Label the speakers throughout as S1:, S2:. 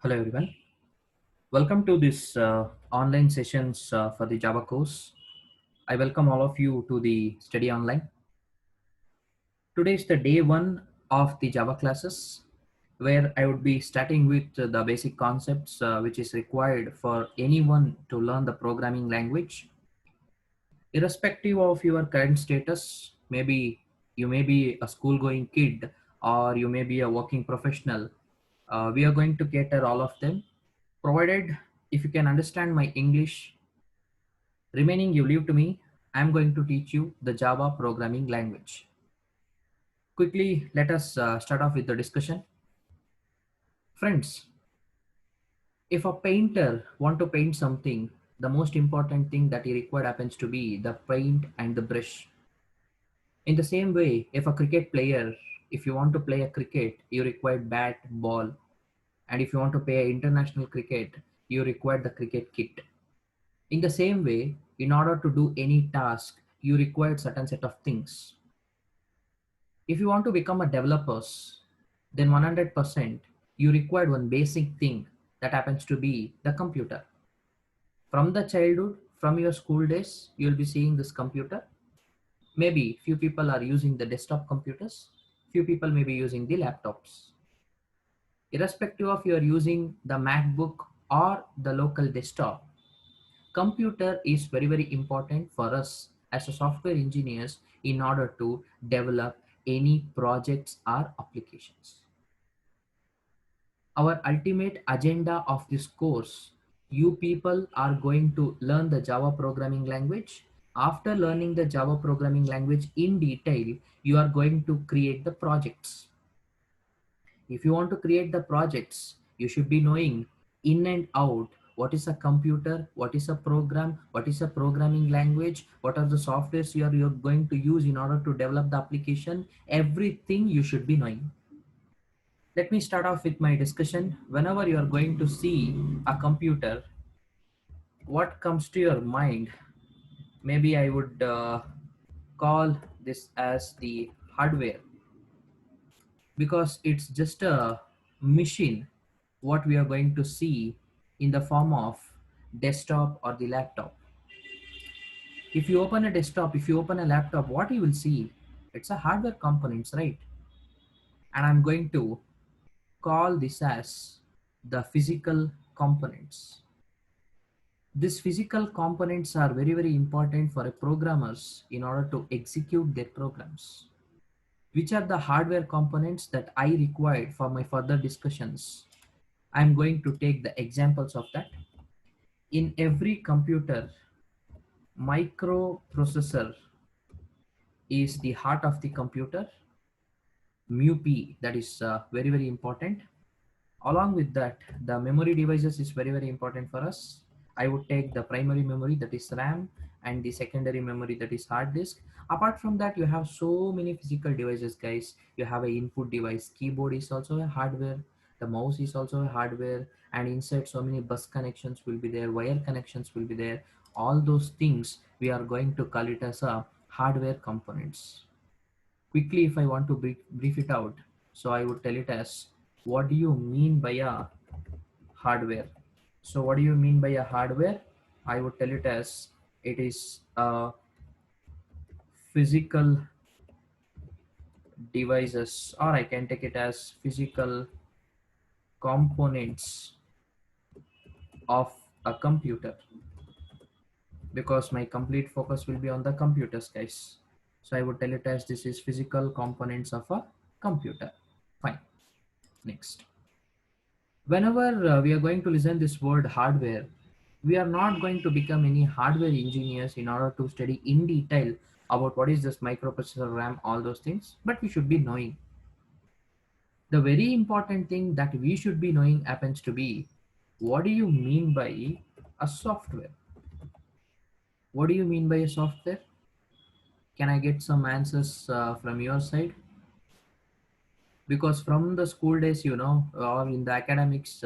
S1: Hello everyone. Welcome to this online sessions for the Java course. I welcome all of you to the study online. Today is the day one of the Java classes where I would be starting with the basic concepts which is required for anyone to learn the programming language. Irrespective of your current status, maybe you may be a school going kid or you may be a working professional. We are going to cater all of them provided if you can understand my English. Remaining you leave to me. I'm going to teach you the Java programming language. Quickly, let us start off with the discussion. Friends, if a painter want to paint something, the most important thing that he required happens to be the paint and the brush. In the same way, if a cricket player, if you want to play a cricket, you require bat, ball, and if you want to play international cricket, you require the cricket kit. In the same way, in order to do any task, you require certain set of things. If you want to become a developer, then 100% you require one basic thing that happens to be the computer. From the childhood, from your school days, you'll be seeing this computer. Maybe few people are using the desktop computers, few people may be using the laptops. Irrespective of you are using the MacBook or the local desktop, computer is very important for us as a software engineers in order to develop any projects or applications. Our ultimate agenda of this course, you people are going to learn the Java programming language. After learning the Java programming language in detail, you are going to create the projects. If you want to create the projects, you should be knowing in and out what is a computer, what is a program, what is a programming language, what are the softwares you're going to use in order to develop the application. Everything you should be knowing. Let me start off with my discussion. Whenever you are going to see a computer, what comes to your mind? Maybe I would call this as the hardware because it's just a machine what we are going to see in the form of desktop or the laptop. If you open a desktop, if you open a laptop, what you will see, it's a hardware components, right? And I'm going to call this as the physical components. These physical components are very important for a programmers in order to execute their programs. Which are the hardware components that I required for my further discussions? I'm going to take the examples of that. In every computer, microprocessor is the heart of the computer. MUP, that is very important. Along with that, the memory devices is very important for us. I would take the primary memory, that is RAM, and the secondary memory, that is hard disk. Apart from that, you have so many physical devices, guys. You have a input device, keyboard is also a hardware, the mouse is also a hardware, and inside so many bus connections will be there, wire connections will be there. All those things we are going to call it as a hardware components. Quickly, if I want to brief it out, so I would tell it as, what do you mean by a hardware? So what do you mean by a hardware? I would tell it as, it is a physical devices, or I can take it as physical components of a computer, because my complete focus will be on the computers, guys. So I would tell it as, this is physical components of a computer. Fine. Next, whenever we are going to listen this word hardware, we are not going to become any hardware engineers in order to study in detail about what is this microprocessor, RAM, all those things, but we should be knowing. The very important thing that we should be knowing happens to be, what do you mean by a software? What do you mean by a software? Can I get some answers from your side? Because from the school days, or in the academics,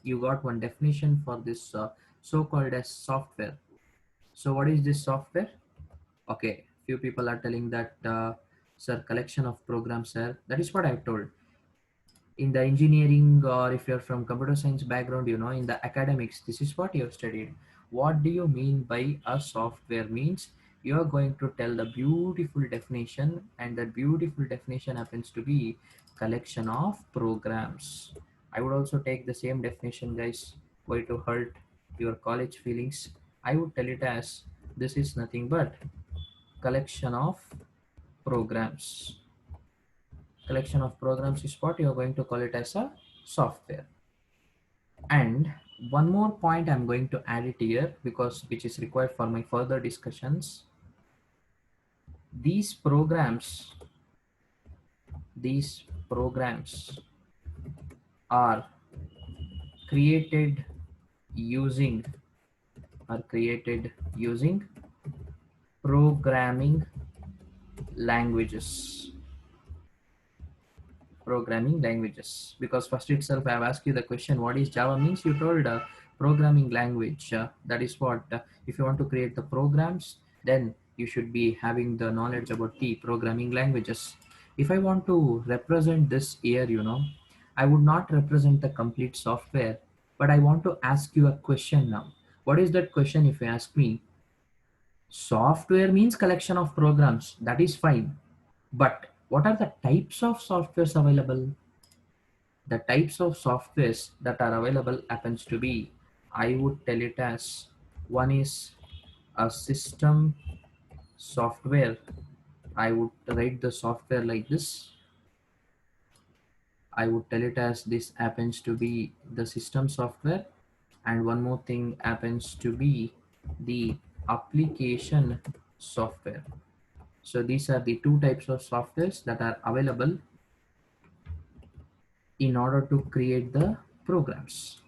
S1: you got one definition for this so-called as software. So what is this software? Okay, few people are telling that, sir, collection of programs, sir. That is what I've told. in the engineering, or if you're from computer science background, in the academics, this is what you have studied. What do you mean by a software means? You are going to tell the beautiful definition, and that beautiful definition happens to be collection of programs. I would also take the same definition, guys. Why to hurt your college feelings? I would tell it as, this is nothing but collection of programs. Collection of programs is what you are going to call it as a software. And one more point I'm going to add it here, because which is required for my further discussions. These programs are created using programming languages. Because first itself I have asked you the question, what is Java means? You told programming language. That is what, if you want to create the programs, then you should be having the knowledge about the programming languages. If I want to represent this here, I would not represent the complete software, but I want to ask you a question now. What is that question? If you ask me, software means collection of programs, that is fine, but what are the types of softwares available? The types of softwares that are available happens to be, I would tell it as, one is a system software. I would write the software like this. I would tell it as, this happens to be the system software, and one more thing happens to be the application software. So these are the two types of softwares that are available in order to create the programs.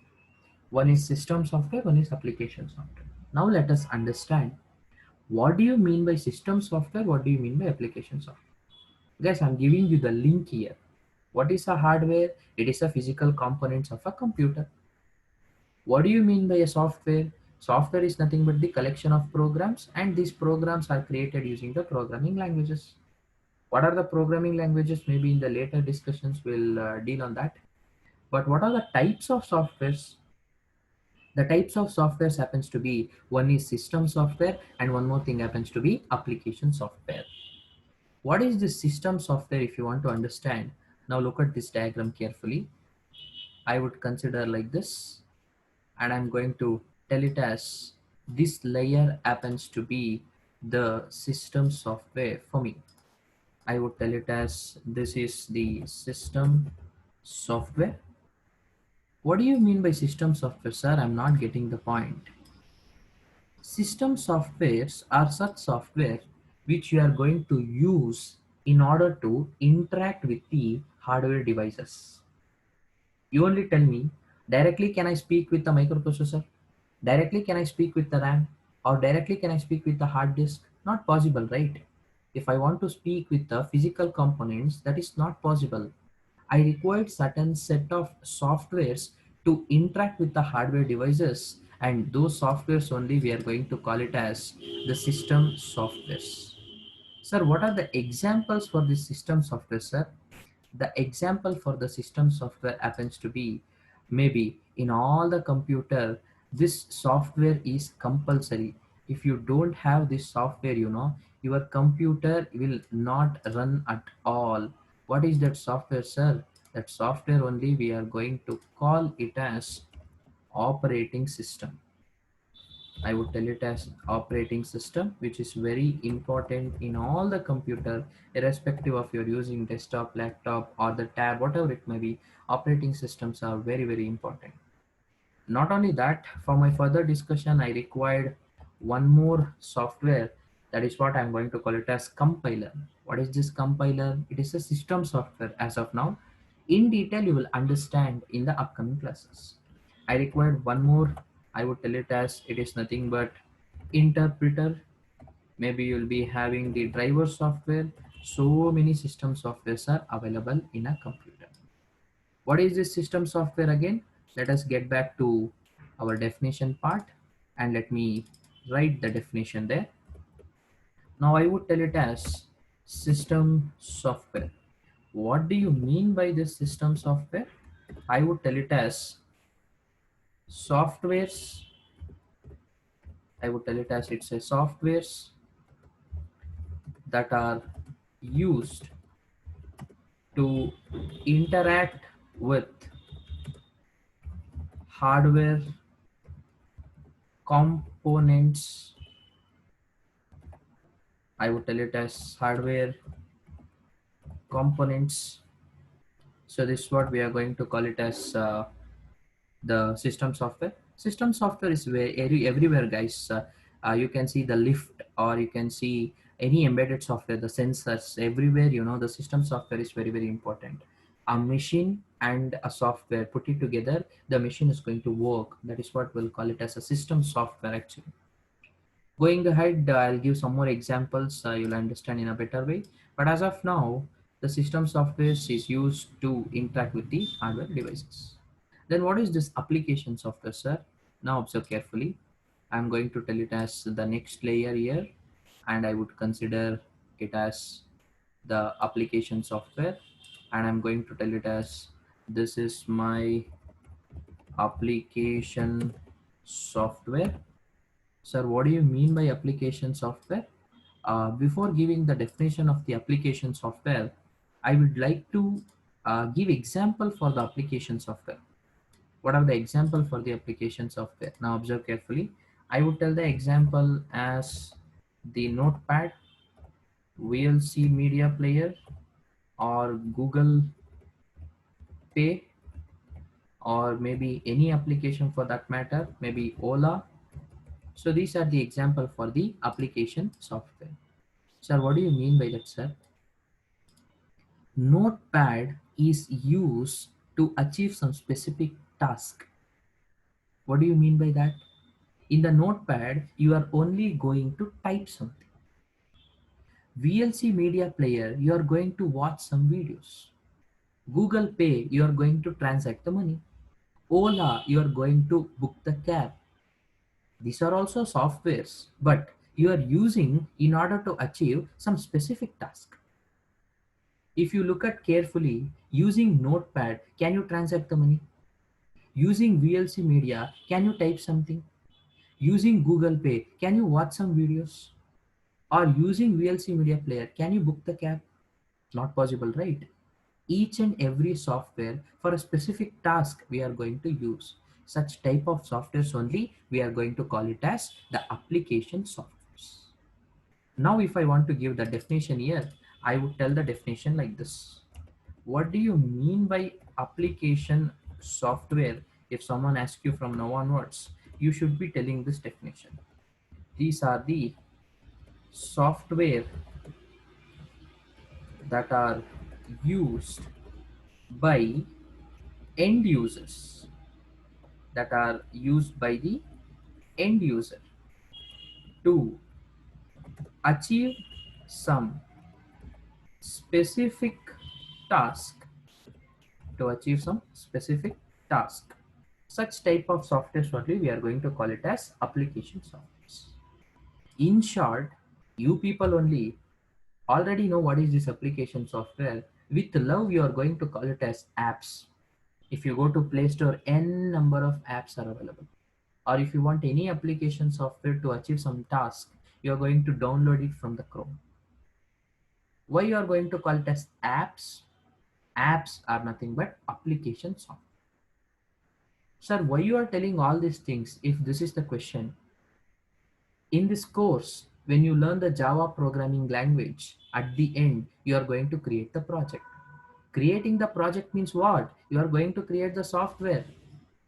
S1: One is system software, one is application software. Now let us understand, what do you mean by system software? What do you mean by application software? Guys, I'm giving you the link here. What is a hardware? It is a physical components of a computer. What do you mean by a software? Software is nothing but the collection of programs, and these programs are created using the programming languages. What are the programming languages? Maybe in the later discussions we'll deal on that. But what are the types of softwares? The types of softwares happens to be, one is system software, and one more thing happens to be application software. What is this system software? If you want to understand, now look at this diagram carefully. I would consider like this, and I'm going to tell it as, this layer happens to be the system software for me. I would tell it as, this is the system software. What do you mean by system software, sir? I'm not getting the point. System softwares are such software which you are going to use in order to interact with the hardware devices. You only tell me, directly can I speak with the microprocessor? Directly can I speak with the RAM? Or directly can I speak with the hard disk? Not possible, right? If I want to speak with the physical components, that is not possible. I required certain set of softwares to interact with the hardware devices, and those softwares only we are going to call it as the system softwares. Sir, what are the examples for the system software, sir? The example for the system software happens to be, maybe in all the computer, this software is compulsory. If you don't have this software, your computer will not run at all. What is that software, sir? That software only we are going to call it as operating system. I would tell it as operating system, which is very important in all the computer, irrespective of you're using desktop, laptop, or the tab, whatever it may be. Operating systems are very, very important. Not only that, for my further discussion, I required one more software. That is what I'm going to call it as compiler. What is this compiler? It is a system software as of now. In detail, you will understand in the upcoming classes. I required one more. I would tell it as, it is nothing but interpreter. Maybe you'll be having the driver software. So many system softwares are available in a computer. What is this system software again? Let us get back to our definition part, and let me write the definition there. Now I would tell it as system software. What do you mean by this system software? I would tell it as softwares. I would tell it as it's a softwares that are used to interact with hardware components. I would tell it as hardware components. So this is what we are going to call it as the system software. System software is where everywhere, guys. You can see the lift, or you can see any embedded software, the sensors everywhere. The system software is very very important. A machine and a software, put it together, the machine is going to work. That is what we'll call it as a system software actually. Going ahead, I'll give some more examples. You'll understand in a better way. But as of now, the system software is used to interact with the hardware devices. Then what is this application software, sir? Now observe carefully. I'm going to tell it as the next layer here, and I would consider it as the application software, and I'm going to tell it as this is my application software. Sir, what do you mean by application software? Before giving the definition of the application software, I would like to give example for the application software. What are the example for the application software? Now observe carefully. I would tell the example as the Notepad, VLC Media Player, or Google Pay, or maybe any application for that matter, maybe Ola. So these are the example for the application software. Sir, what do you mean by that, sir? Notepad is used to achieve some specific task. What do you mean by that? In the Notepad, you are only going to type something. VLC Media Player, you are going to watch some videos. Google Pay, you are going to transact the money. Ola, you are going to book the cab. These are also softwares, but you are using in order to achieve some specific task. If you look at carefully, using Notepad, can you transact the money? Using VLC Media, can you type something? Using Google Pay, can you watch some videos? Or using VLC Media Player, can you book the cab? Not possible, right? Each and every software for a specific task we are going to use. Such type of softwares only we are going to call it as the application softwares. Now if I want to give the definition here, I would tell the definition like this. What do you mean by application software? If someone asks you from now onwards, you should be telling this definition. These are the software that are used by end users, that are used by the end user to achieve some specific task, to achieve some specific task. Such type of software only we are going to call it as application softwares. In short, you people only already know what is this application software. With love, you are going to call it as apps. If you go to Play Store, n number of apps are available. Or if you want any application software to achieve some task, you are going to download it from the Chrome. Why you are going to call it as apps? Apps are nothing but application software. Sir, why you are telling all these things if this is the question? In this course, when you learn the Java programming language, at the end, you are going to create the project. Creating the project means what? You are going to create the software.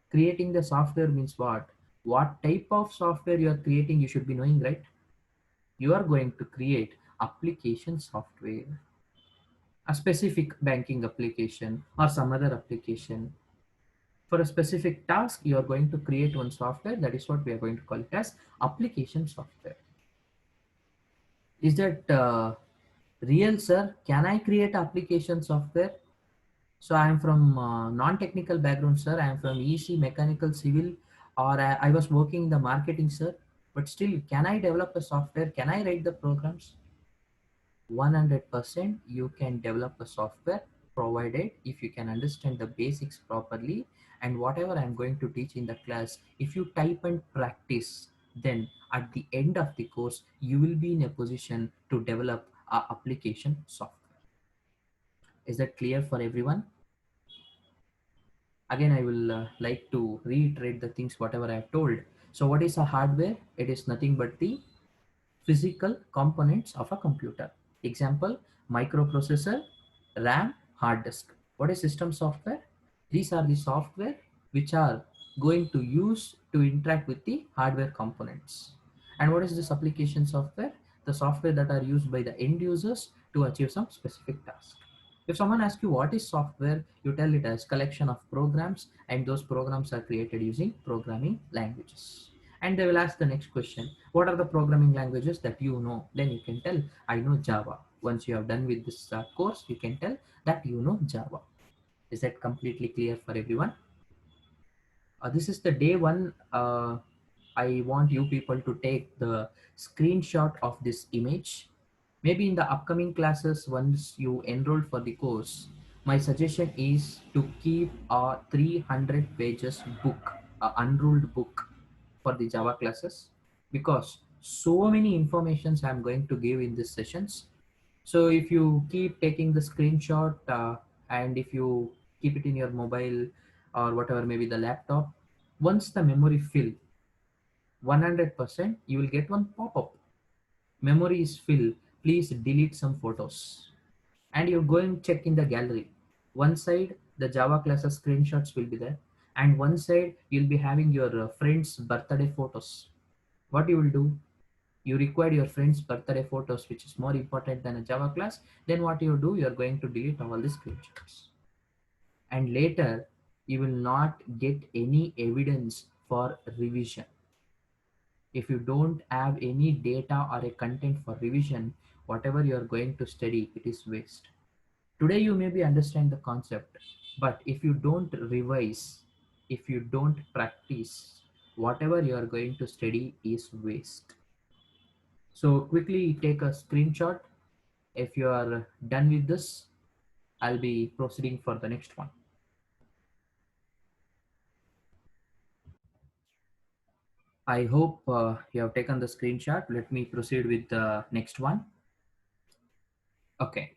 S1: Creating the software means what? What type of software you are creating, you should be knowing, right? You are going to create application software, a specific banking application or some other application. For a specific task, you are going to create one software. That is what we are going to call it as application software. Is that real, sir? Can I create application software? So I am from non-technical background, sir. I am from EC, mechanical, civil, or I was working in the marketing, sir. But still, can I develop a software? Can I write the programs? 100% you can develop a software provided if you can understand the basics properly, and whatever I'm going to teach in the class, if you type and practice, then at the end of the course you will be in a position to develop a application software. Is that clear for everyone? Again, I will like to reiterate the things whatever I have told. So what is a hardware? It is nothing but the physical components of a computer. Example, microprocessor, RAM, hard disk. What is system software? These are the software which are going to use to interact with the hardware components. And what is this application software? The software that are used by the end users to achieve some specific task. If someone asks you what is software, you tell it as collection of programs, and those programs are created using programming languages. And they will ask the next question, what are the programming languages that you know? Then you can tell, I know Java. Once you have done with this course, you can tell that you know Java. Is that completely clear for everyone? This is the day one. I want you people to take the screenshot of this image. Maybe in the upcoming classes, once you enroll for the course, my suggestion is to keep a 300 pages book, a unruled book for the Java classes, because so many informations I'm going to give in these sessions. So if you keep taking the screenshot, and if you keep it in your mobile or whatever, maybe the laptop, once the memory fill 100%, you will get one pop-up. Memory is full, please delete some photos. And you go and check in the gallery. One side, the Java classes screenshots will be there, and one side, you'll be having your friend's birthday photos. What you will do? You require your friend's birthday photos, which is more important than a Java class. Then what you do? You are going to delete all the screenshots. And later, you will not get any evidence for revision. If you don't have any data or a content for revision, whatever you are going to study, it is waste. Today you maybe understand the concept, but if you don't revise, if you don't practice, whatever you are going to study is waste. So quickly take a screenshot. If you are done with this, I'll be proceeding for the next one. I hope you have taken the screenshot. Let me proceed with the next one. Okay.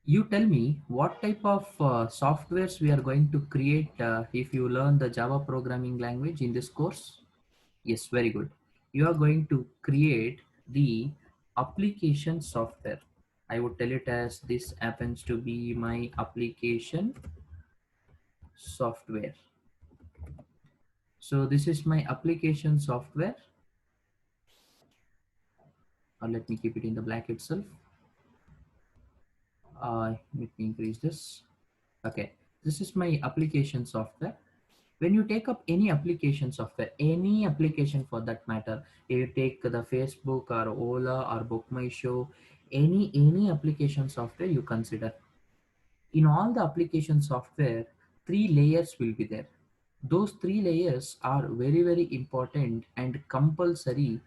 S1: You tell me what type of softwares we are going to create if you learn the Java programming language in this course. Yes, very good. You are going to create the application software. I would tell it as this happens to be my application software. So this is my application software. Let me keep it in the black itself. Let me increase this. Okay, this is my application software. When you take up any application software, any application for that matter, you take the Facebook or Ola or Book My Show, any application software you consider. In all the application software, three layers will be there. Those three layers are very important and compulsory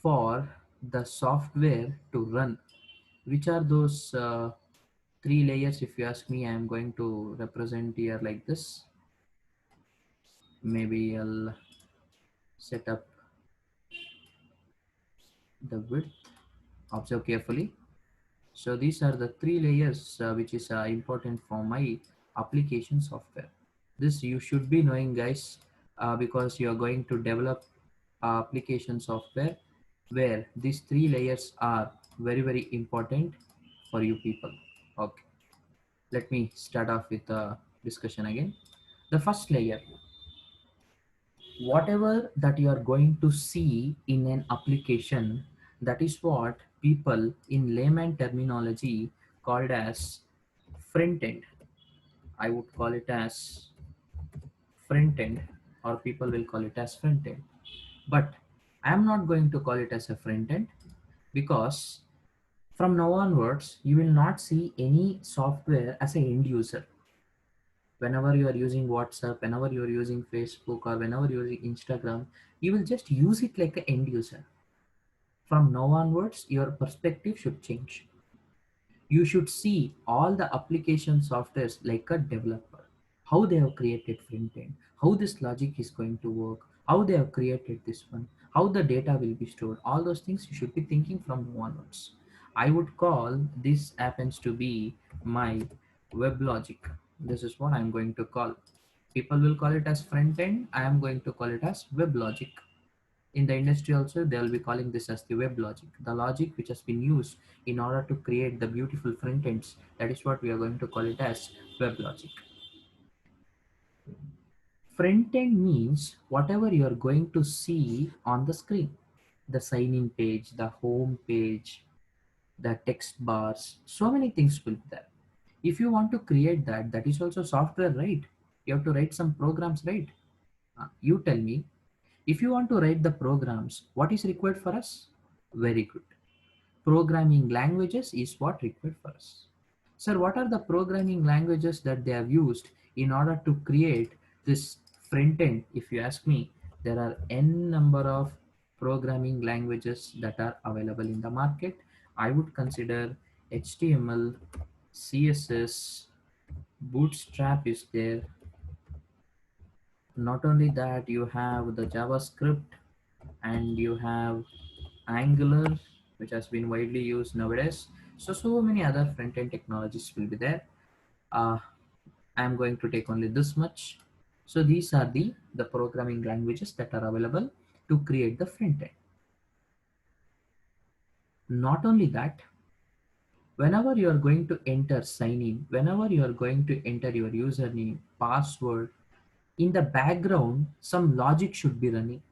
S1: for the software to run. Which are those three layers? If you ask me, I am going to represent here like this. Maybe I'll set up the width. Observe carefully. So these are the three layers which is important for my application software. This you should be knowing, guys, because you are going to develop application software where these three layers are very important for you people. Okay, let me start off with the discussion again. The first layer, whatever that you are going to see in an application, that is what people in layman terminology called as front end. I would call it as front end, or people will call it as front end, but I am not going to call it as a front end, because from now onwards you will not see any software as an end user. Whenever you are using WhatsApp, whenever you are using Facebook, or whenever you are using Instagram, you will just use it like an end user. From now onwards, your perspective should change. You should see all the application softwares like a developer, how they have created front end, how this logic is going to work, how they have created this one, how the data will be stored. All those things you should be thinking from now onwards. I would call this happens to be my web logic. This is what I'm going to call. People will call it as front end. I am going to call it as web logic. In the industry also, they will be calling this as the web logic, the logic which has been used in order to create the beautiful front ends. That is what we are going to call it as web logic. Front end means whatever you are going to see on the screen, the sign in page, the home page, the text bars, so many things will be there. If you want to create that, that is also software, right? You have to write some programs, right? You tell me, if you want to write the programs, what is required for us? Very good. Programming languages is what required for us. Sir, what are the programming languages that they have used in order to create this front end? If you ask me, there are n number of programming languages that are available in the market. I would consider HTML, CSS, Bootstrap is there. Not only that, you have the JavaScript, and you have Angular, which has been widely used nowadays. So many other front end technologies will be there. uh, I'm going to take only this much. So these are the programming languages that are available to create the front end. Not only that, whenever you are going to enter sign in, whenever you are going to enter your username, password, in the background some logic should be running,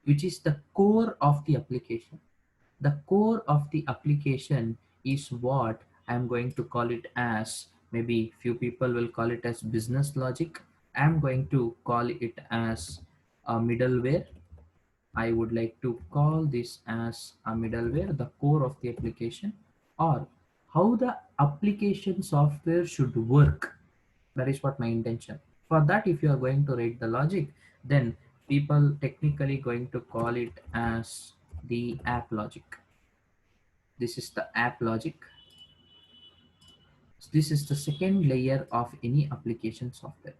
S1: which is the core of the application. The core of the application is what I'm going to call it as, maybe few people will call it as business logic. I'm going to call it as a middleware. I would like to call this as a middleware, the core of the application, or how the application software should work. That is what my intention. For that, if you are going to write the logic, then people technically going to call it as the app logic. This is the app logic. This is the second layer of any application software.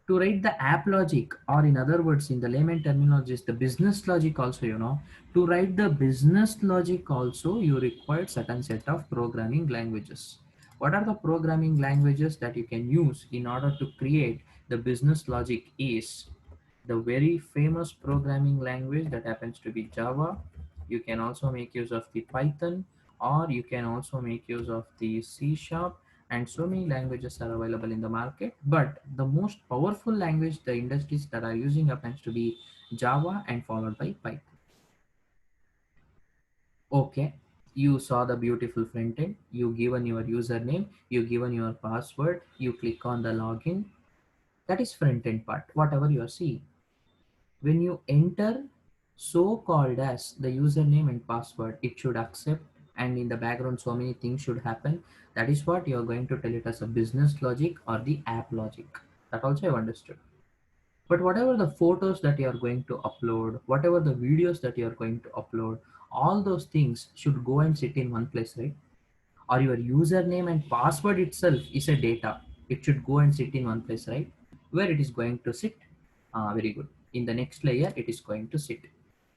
S1: To write the app logic, or in other words, in the layman terminology, is the business logic also, to write the business logic also, you require certain set of programming languages. What are the programming languages that you can use in order to create the business logic is the very famous programming language that happens to be Java. You can also make use of the Python, or you can also make use of the C sharp, and so many languages are available in the market. But the most powerful language the industries that are using happens to be Java, and followed by Python. Okay, you saw the beautiful front end, you given your username, you given your password, you click on the login. That is front end part, whatever you are seeing. When you enter so called as the username and password, it should accept, and in the background so many things should happen. That is what you are going to tell it as a business logic or the app logic. That also I've understood. But whatever the photos that you are going to upload, whatever the videos that you are going to upload, all those things should go and sit in one place, right? Or your username and password itself is a data. It should go and sit in one place, right? Where it is going to sit? Very good. In the next layer, it is going to sit.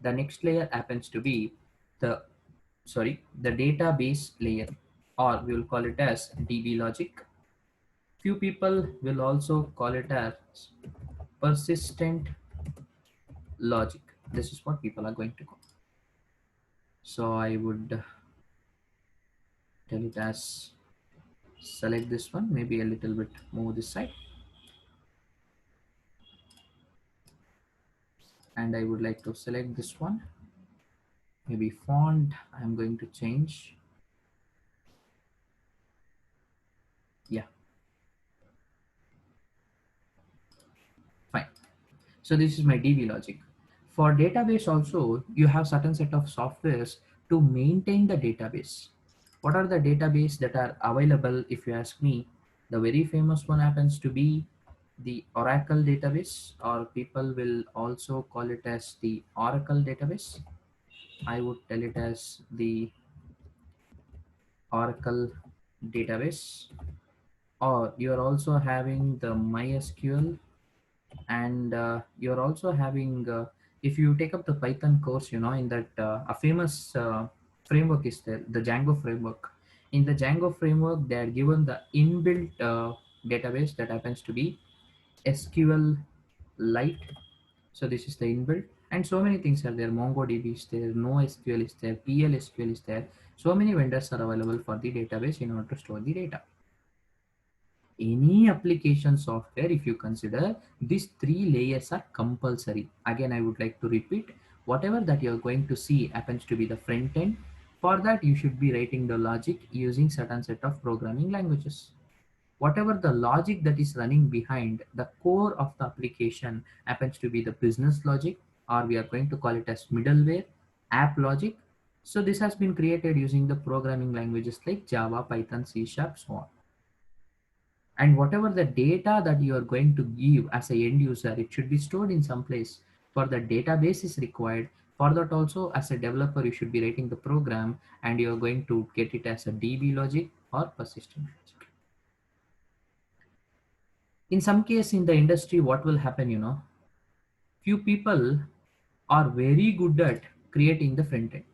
S1: The next layer happens to be the the database layer, or we will call it as DB logic. Few people will also call it as persistent logic. This is what people are going to call. So I would tell it as, select this one, maybe a little bit move this side, and I would like to select this one. Maybe font I'm going to change. Yeah, fine. So this is my DB logic. For database also, you have certain set of softwares to maintain the database. What are the database that are available? If you ask me, the very famous one happens to be the Oracle database, or people will also call it as the Oracle database. I would tell it as the Oracle database, or you're also having the MySQL, and you're also having if you take up the Python course, in that a famous framework is there, the Django framework. In the Django framework, they are given the inbuilt database that happens to be SQL Lite. So this is the inbuilt, and so many things are there. MongoDB is there, NoSQL is there, PLSQL is there. So many vendors are available for the database in order to store the data. Any application software, if you consider, these three layers are compulsory. Again, I would like to repeat, whatever that you're going to see happens to be the front end. For that, you should be writing the logic using certain set of programming languages. Whatever the logic that is running behind the core of the application happens to be the business logic, or we are going to call it as middleware, app logic. So this has been created using the programming languages like Java, Python, C Sharp, so on. And whatever the data that you are going to give as a end user, it should be stored in some place. For the database is required. For that also, as a developer, you should be writing the program, and you are going to get it as a DB logic or persistent logic. In some case in the industry, what will happen, few people are very good at creating the front end.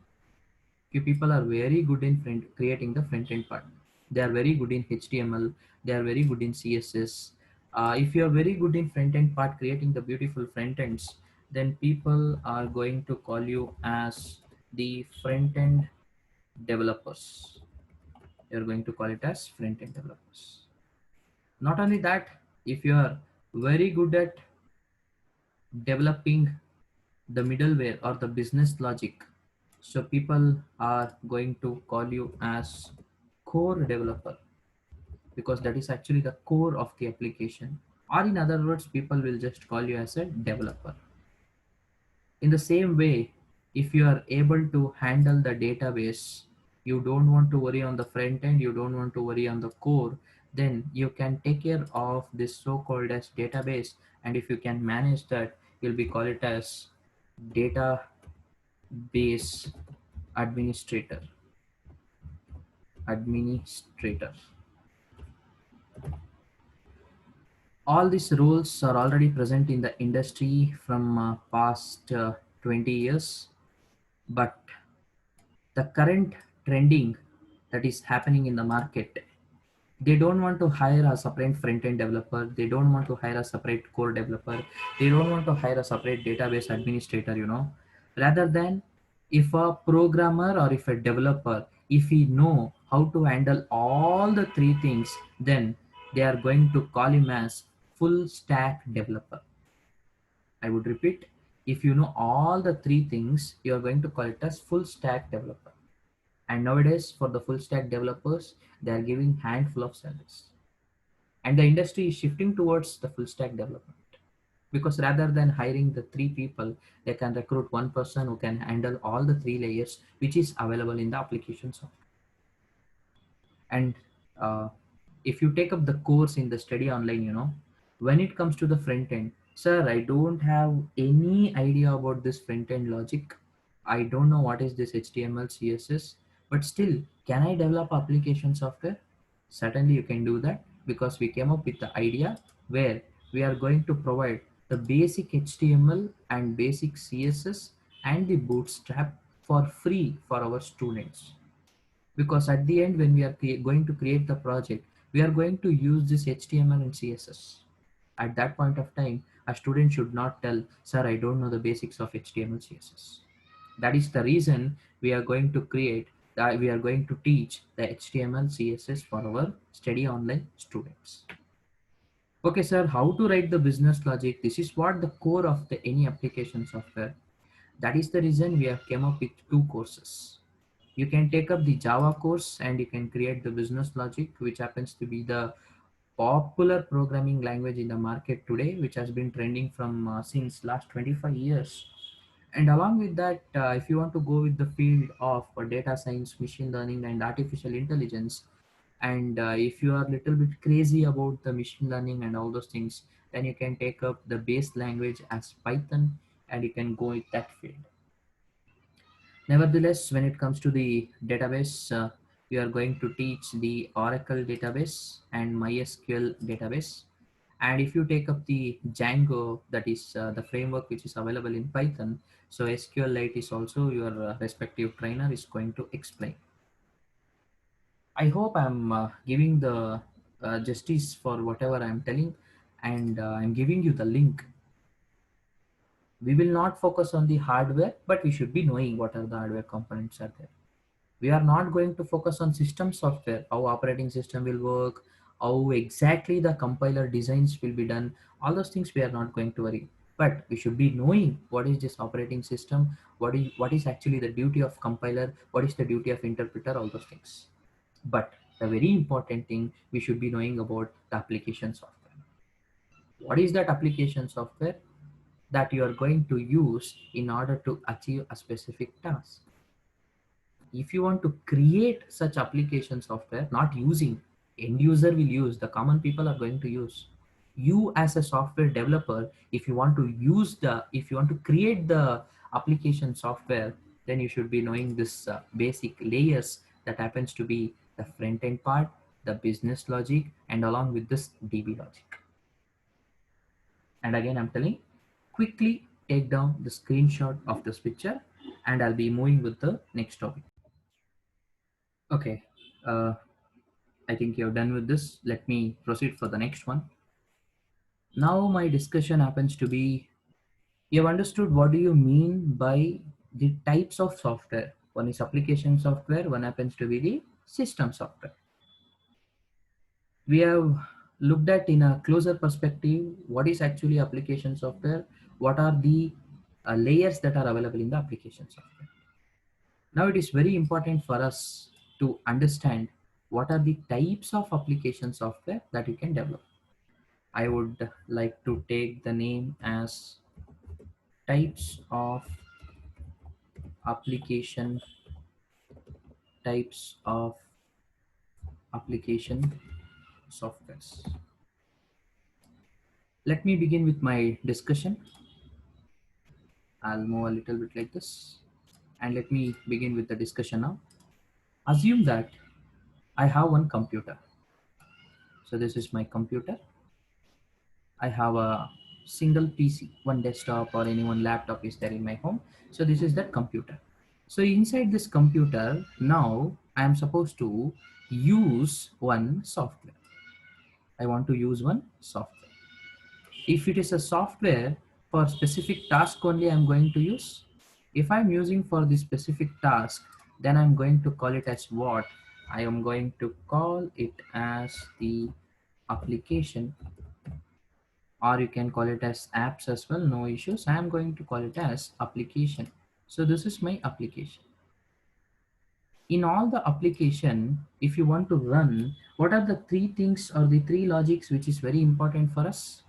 S1: Few people are very good in creating the front end part. They are very good in HTML. They are very good in CSS. If you are very good in front end part, creating the beautiful front ends, then people are going to call you as the front end developers. You're going to call it as front end developers. Not only that, if you are very good at developing the middleware or the business logic, so people are going to call you as core developer, because that is actually the core of the application. Or in other words, people will just call you as a developer. In the same way, if you are able to handle the database, you don't want to worry on the front end, you don't want to worry on the core, then you can take care of this so-called as database. And if you can manage that, you'll be called it as database administrator. All these roles are already present in the industry from past 20 years, but the current trending that is happening in the market, they don't want to hire a separate front end developer, they don't want to hire a separate core developer, they don't want to hire a separate database administrator, rather than, if a programmer or if a developer, if he know how to handle all the three things, then they are going to call him as full stack developer. I would repeat, if you know all the three things, you are going to call it as full stack developer. And nowadays, for the full stack developers, they are giving handful of salaries. And the industry is shifting towards the full stack development, because rather than hiring the three people, they can recruit one person who can handle all the three layers, which is available in the application software. And uh, if you take up the course in the study online, when it comes to the front end, sir, I don't have any idea about this front end logic, I don't know what is this HTML CSS, but still, can I develop application software? Certainly you can do that, because we came up with the idea where we are going to provide the basic HTML and basic CSS and the bootstrap for free for our students. Because at the end, when we are going to create the project, we are going to use this HTML and CSS. At that point of time, a student should not tell, sir, I don't know the basics of HTML CSS. That is the reason we are going to create that, we are going to teach the HTML CSS for our study online students. Okay, sir, how to write the business logic, this is what the core of the any application software. That is the reason we have came up with two courses. You can take up the Java course and you can create the business logic, which happens to be the popular programming language in the market today, which has been trending from since last 25 years. And along with that, if you want to go with the field of data science, machine learning, and artificial intelligence, and if you are a little bit crazy about the machine learning and all those things, then you can take up the base language as Python, and you can go with that field. Nevertheless, when it comes to the database, We are going to teach the Oracle database and MySQL database. And if you take up the Django, that is the framework which is available in Python, so SQLite is also your respective trainer is going to explain. I hope I'm giving the justice for whatever I'm telling, and I'm giving you the link. We will not focus on the hardware, but we should be knowing what are the hardware components are there. We are not going to focus on system software, how operating system will work, how exactly the compiler designs will be done. All those things we are not going to worry. But we should be knowing what is this operating system, what is actually the duty of compiler, what is the duty of interpreter, all those things. But the very important thing we should be knowing about the application software. What is that application software that you are going to use in order to achieve a specific task? If you want to create such application software, not using, end user will use, the common people are going to use. You as a software developer, if you want to use the, if you want to create the application software, then you should be knowing this basic layers that happens to be the front end part, the business logic, and along with this DB logic. And again, I'm telling, quickly take down the screenshot of this picture, and I'll be moving with the next topic. Okay, uh, I think you're done with this. Let me proceed for the next one. Now my discussion happens to be, you've understood what do you mean by the types of software. One is application software, one happens to be the system software. We have looked at in a closer perspective what is actually application software, what are the layers that are available in the application software. Now it is very important for us to understand what are the types of application software that you can develop. I would like to take the name as types of application, types of application softwares. Let me begin with my discussion. I'll move a little bit like this, and let me begin with the discussion now. Assume that I have one computer. So this is my computer. I have a single PC, one desktop or any one laptop is there in my home. So this is that computer. So inside this computer, now I am supposed to use one software. I want to use one software. If it is a software for specific task only I'm going to use. If I'm using for the specific task, then I'm going to call it as what? I am going to call it as the application, or you can call it as apps as well, no issues. I am going to call it as application. So this is my application. In all the application, if you want to run, what are the three things or the three logics which is very important for us?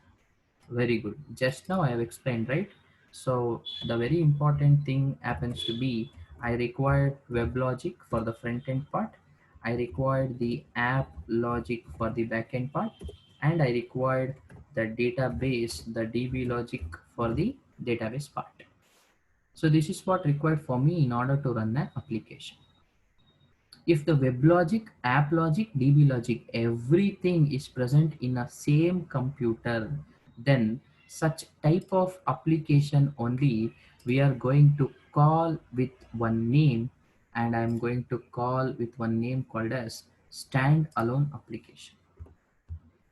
S1: Very good. Just now I have explained, right? So the very important thing happens to be, I required web logic for the front end part. I required the app logic for the back end part, and I required the database, the DB logic for the database part. So this is what required for me in order to run an application. If the web logic, app logic, DB logic, everything is present in a same computer, then such type of application only we are going to call with one name, and I'm going to call with one name called as standalone application.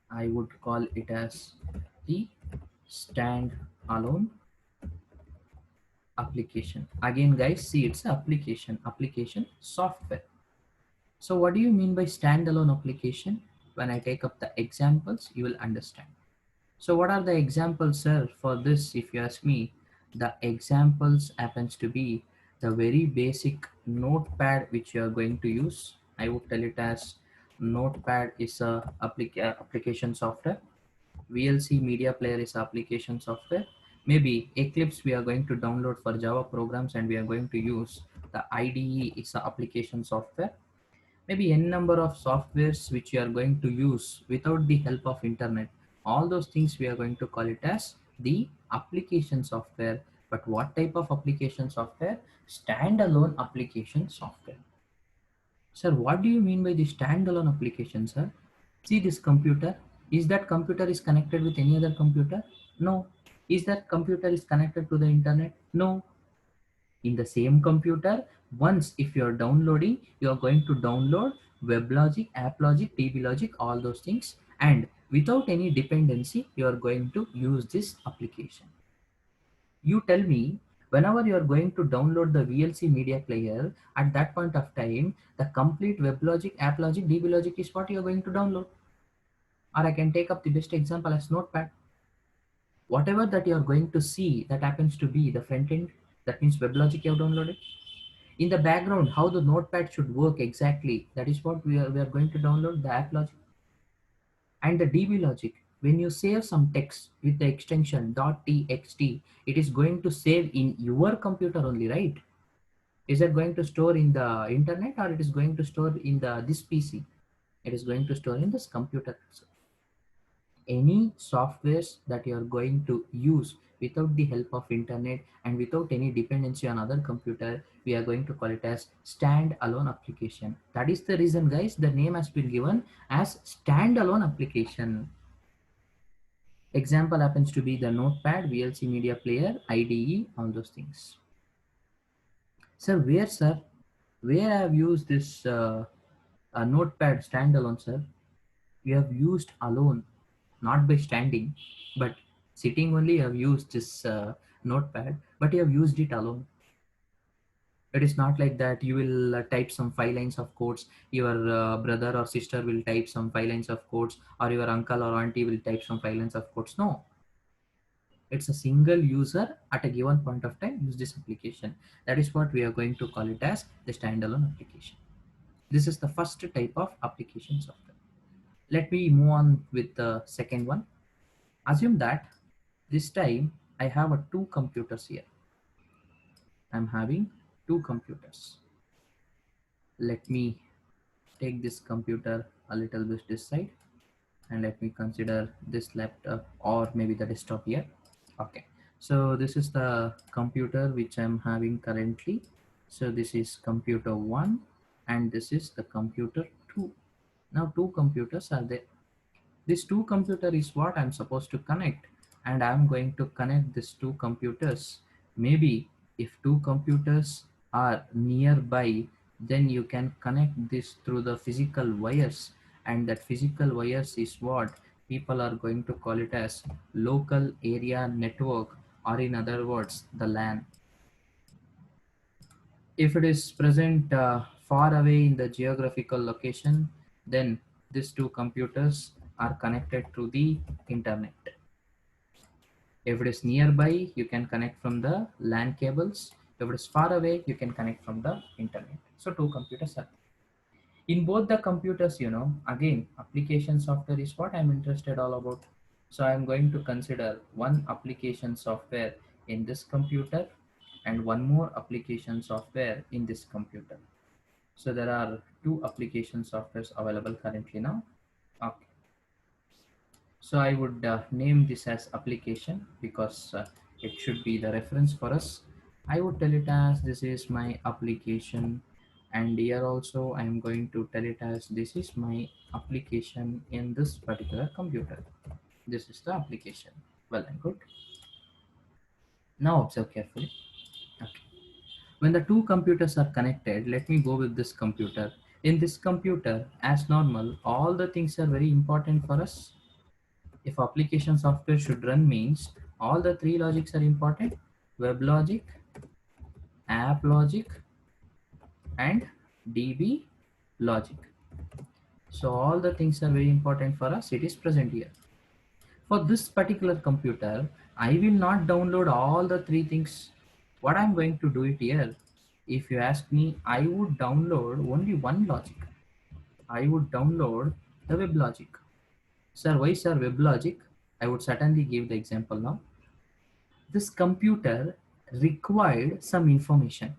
S1: I would call it as the standalone application. Again, guys, see, it's application software. So what do you mean by standalone application? When I take up the examples, you will understand. So what are the examples, sir, for this? If you ask me, the examples happens to be the very basic notepad which you are going to use. I would tell it as notepad is a application software. VLC media player is application software. Maybe Eclipse we are going to download for Java programs and we are going to use. The IDE is a application software. Maybe n number of softwares which you are going to use without the help of internet. All those things we are going to call it as the application software. But what type of application software? Standalone application software. Sir, what do you mean by the standalone application, sir? See this computer, is that computer is connected with any other computer? No. Is that computer is connected to the internet? No. In the same computer, once if you are downloading, you are going to download WebLogic, AppLogic, DBLogic, all those things, and without any dependency you are going to use this application. You tell me, whenever you are going to download the VLC media player, at that point of time the complete WebLogic, AppLogic, DBLogic is what you are going to download. Or I can take up the best example as Notepad. Whatever that you are going to see, that happens to be the front end, that means WebLogic you have downloaded. In the background, how the Notepad should work exactly, that is what we are going to download, the AppLogic. And the DB logic, when you save some text with the extension .txt, it is going to save in your computer only, right? Is it going to store in the internet, or it is going to store in the this PC? It is going to store in this computer itself. Any softwares that you are going to use without the help of internet and without any dependency on other computer, we are going to call it as standalone application. That is the reason, guys, the name has been given as standalone application. Example happens to be the Notepad, VLC media player, IDE, all those things. Sir, where I have used this Notepad standalone, sir? We have used alone, not by standing, but sitting only. You have used this Notepad, but you have used it alone. It is not like that you will type some 5 lines of codes, your brother or sister will type some 5 lines of codes, or your uncle or auntie will type some 5 lines of codes. No, it's a single user at a given point of time use this application. That is what we are going to call it as the standalone application. This is the first type of application software. Let me move on with the second one. Assume that this time I have two computers here. I'm having two computers. Let me take this computer a little bit this side, and let me consider this laptop or maybe the desktop here. Okay, so this is the computer which I'm having currently. So this is computer 1 and this is the computer 2. Now two computers are there. This two computer is what I'm supposed to connect, and I'm going to connect these two computers. Maybe if two computers are nearby, then you can connect this through the physical wires, and that physical wires is what people are going to call it as local area network, or in other words the LAN. If it is present far away in the geographical location, then these two computers are connected to the internet. If it is nearby, you can connect from the LAN cables. If it is far away, you can connect from the internet. So two computers are in both the computers. Again, application software is what I'm interested all about. So I'm going to consider one application software in this computer and one more application software in this computer. So there are two application softwares available currently now. Okay. So I would name this as application because it should be the reference for us. I would tell it as this is my application, and here also I am going to tell it as this is my application in this particular computer. This is the application. Well and good. Now observe carefully. Okay. When the two computers are connected, let me go with this computer. In this computer, as normal, all the things are very important for us. If application software should run means all the three logics are important: web logic, app logic, and DB logic. So all the things are very important for us. It is present here. For this particular computer, I will not download all the three things. What I'm going to do it here, if you ask me, I would download only one logic. I would download the web logic. Sir, why sir web logic? I would certainly give the example now. This computer required some information.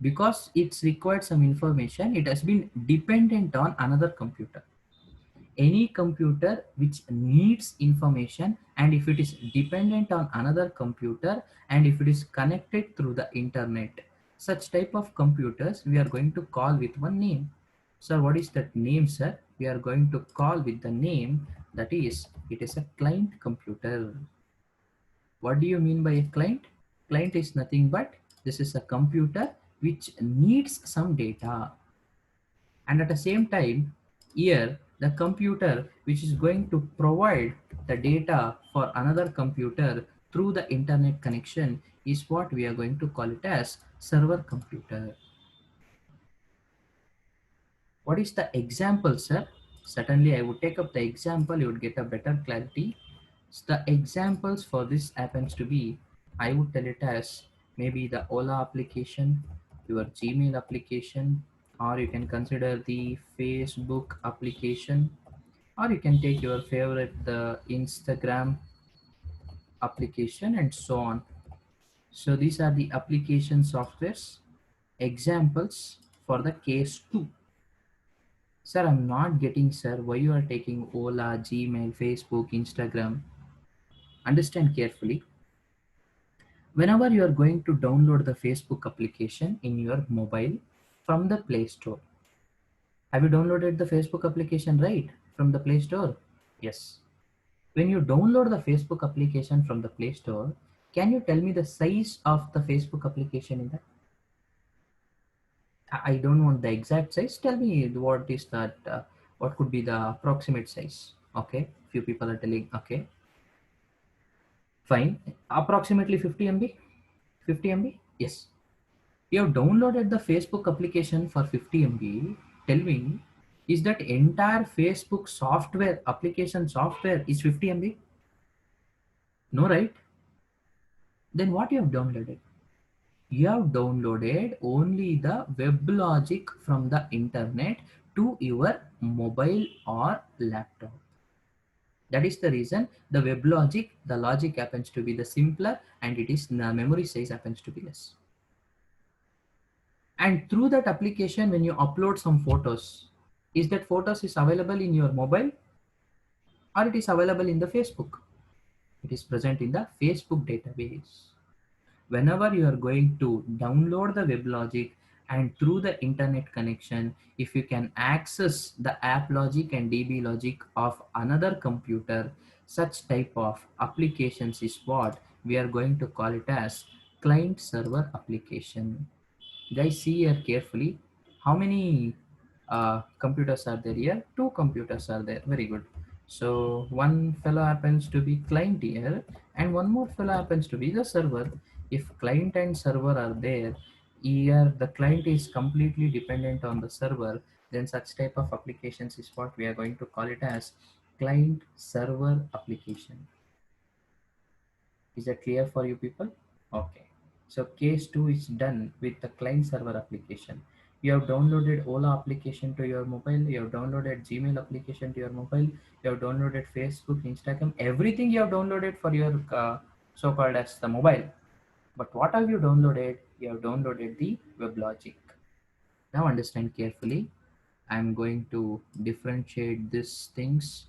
S1: Because it's required some information, it has been dependent on another computer. Any computer which needs information, and if it is dependent on another computer, and if it is connected through the internet, Such type of computers we are going to call with one name. Sir, what is that name, sir? We are going to call with the name that is, it is a client computer. What do you mean by a client? Client is nothing but this is a computer which needs some data. And at the same time, here the computer which is going to provide the data for another computer through the internet connection is what we are going to call it as server computer. What is the example, sir? Certainly, I would take up the example, you would get a better clarity. So the examples for this happens to be, I would tell it as maybe the Ola application, your Gmail application, or you can consider the Facebook application, or you can take your favorite, the Instagram application, and so on. So these are the application softwares examples for the case 2. Sir, I'm not getting, sir, why you are taking Ola, Gmail, Facebook, Instagram. Understand carefully. Whenever you are going to download the Facebook application in your mobile from the Play Store, have you downloaded the Facebook application right from the Play Store? Yes. When you download the Facebook application from the Play Store, can you tell me the size of the Facebook application in that? I don't want the exact size. Tell me what is that, what could be the approximate size? Okay, few people are telling, okay, fine. Approximately 50 MB? 50 MB? Yes. You have downloaded the Facebook application for 50 MB. Tell me, is that entire Facebook software, application software is 50 MB? No, right? Then what you have downloaded? You have downloaded only the WebLogic from the internet to your mobile or laptop. That is the reason the WebLogic, the logic happens to be the simpler and it is the memory size happens to be less. And through that application, when you upload some photos, is that photos is available in your mobile or it is available in the Facebook? It is present in the Facebook database. Whenever you are going to download the WebLogic and through the internet connection, if you can access the app logic and DB logic of another computer, such type of applications is what we are going to call it as client server application. Guys, see here carefully. How many computers are there here? Two computers are there. Very good. So one fellow happens to be client here, and one more fellow happens to be the server. If client and server are there, here the client is completely dependent on the server, then such type of applications is what we are going to call it as client server application. Is that clear for you people? Okay. So case 2 is done with the client server application. You have downloaded Ola application to your mobile, you have downloaded Gmail application to your mobile, you have downloaded Facebook, Instagram, everything you have downloaded for your so-called as the mobile. But what have you downloaded? You have downloaded the WebLogic. Now understand carefully. I'm going to differentiate these things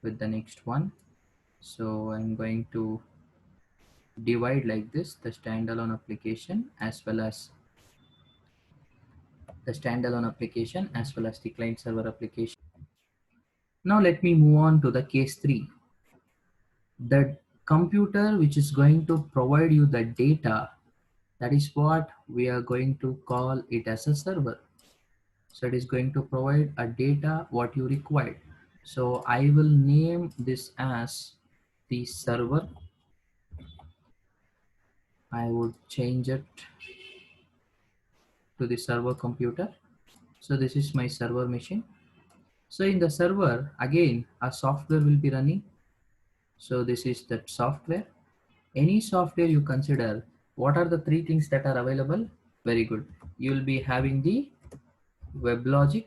S1: with the next one. So I'm going to divide like this, the standalone application as well as the client server application. Now let me move on to the case 3. The computer which is going to provide you the data, that is what we are going to call it as a server. So it is going to provide a data what you require. So I will name this as the server. I would change it to the server computer. So this is my server machine. So in the server, again, a software will be running. So this is that software. Any software you consider, what are the three things that are available? Very good. You will be having the WebLogic,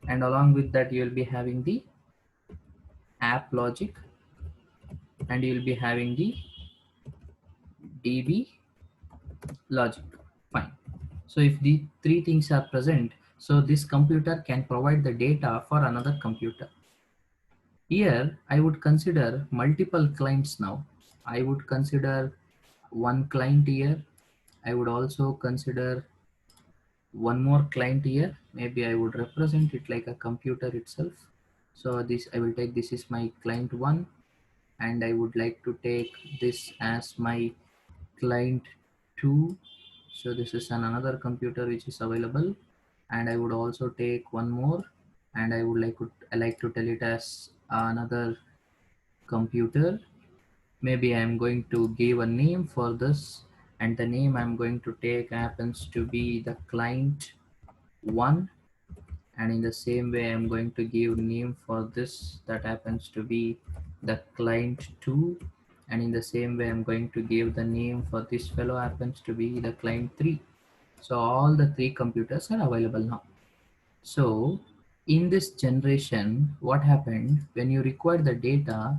S1: and along with that you will be having the app logic, and you will be having the DB logic. Fine. So if the three things are present, so this computer can provide the data for another computer. Here, I would consider multiple clients now. I would consider one client here, I would also consider one more client here. Maybe I would represent it like a computer itself. So this I will take, this is my client one, and I would like to take this as my client 2. So this is another computer which is available, and I would also take one more, and I like to tell it as another computer. Maybe I'm going to give a name for this, and the name I'm going to take happens to be the client 1, and in the same way I'm going to give name for this, that happens to be the client 2, and in the same way I'm going to give the name for this fellow happens to be the client 3. So all the three computers are available now. So in this generation, what happened, when you require the data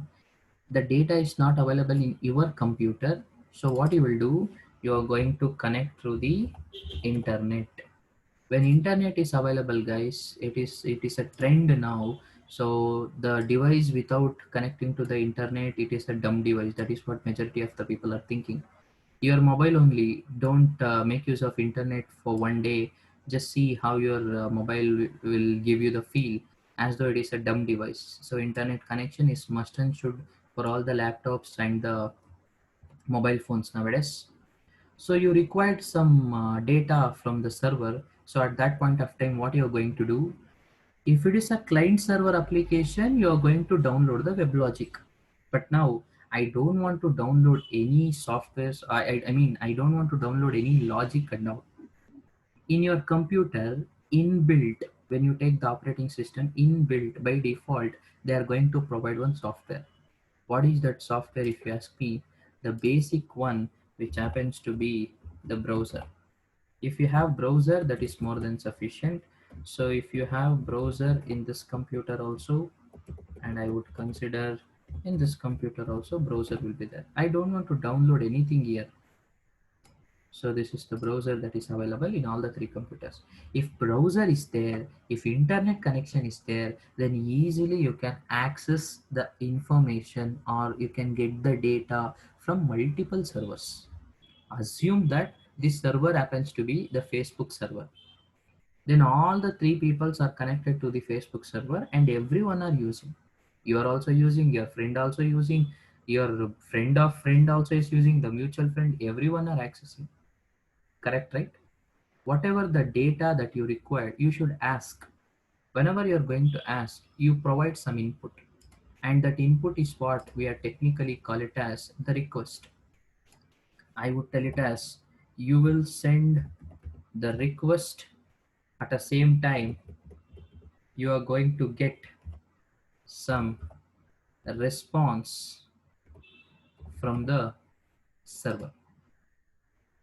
S1: is not available in your computer. So what you will do, you are going to connect through the internet. When internet is available, guys, it is a trend now. So the device without connecting to the internet, it is a dumb device. That is what majority of the people are thinking. Your mobile only, don't make use of internet for one day. Just see how your mobile will give you the feel as though it is a dumb device. So internet connection is must and should for all the laptops and the mobile phones nowadays. So you required some data from the server. So at that point of time, what you're going to do, if it is a client server application, you're going to download the WebLogic. But now I don't want to download any softwares. I don't want to download any logic and now. In your computer, inbuilt, when you take the operating system, inbuilt by default, they are going to provide one software. What is that software if you ask me? The basic one, which happens to be the browser. If you have browser, that is more than sufficient. So if you have browser in this computer also, and I would consider in this computer also browser will be there. I don't want to download anything here. So this is the browser that is available in all the three computers. If browser is there, if internet connection is there, then easily you can access the information or you can get the data from multiple servers. Assume that this server happens to be the Facebook server. Then all the three peoples are connected to the Facebook server and everyone are using. You are also using, your friend also using, your friend of friend also is using, the mutual friend, everyone are accessing. Correct, right? Whatever the data that you require, you should ask. Whenever you're going to ask, you provide some input. And that input is what we are technically call it as the request. I would tell it as you will send the request at the same time you are going to get some response from the server.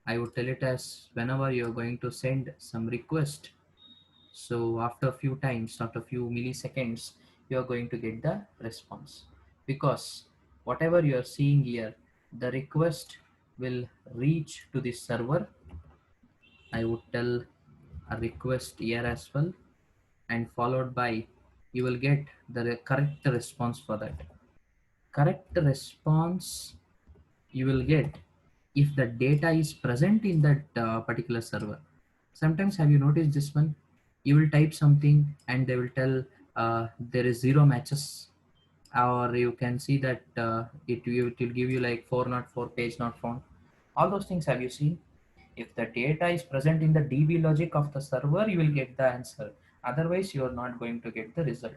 S1: I would tell it as whenever you're going to send some request, so after a few times, after a few milliseconds, you're going to get the response. Because whatever you're seeing here, the request will reach to the server. I would tell a request here as well, and followed by you will get the correct response for that. Correct response you will get if the data is present in that particular server. Sometimes have you noticed this one? You will type something and they will tell there is zero matches, or you can see that it will give you like 404 page not found. All those things have you seen? If the data is present in the DB logic of the server, you will get the answer. Otherwise, you are not going to get the result.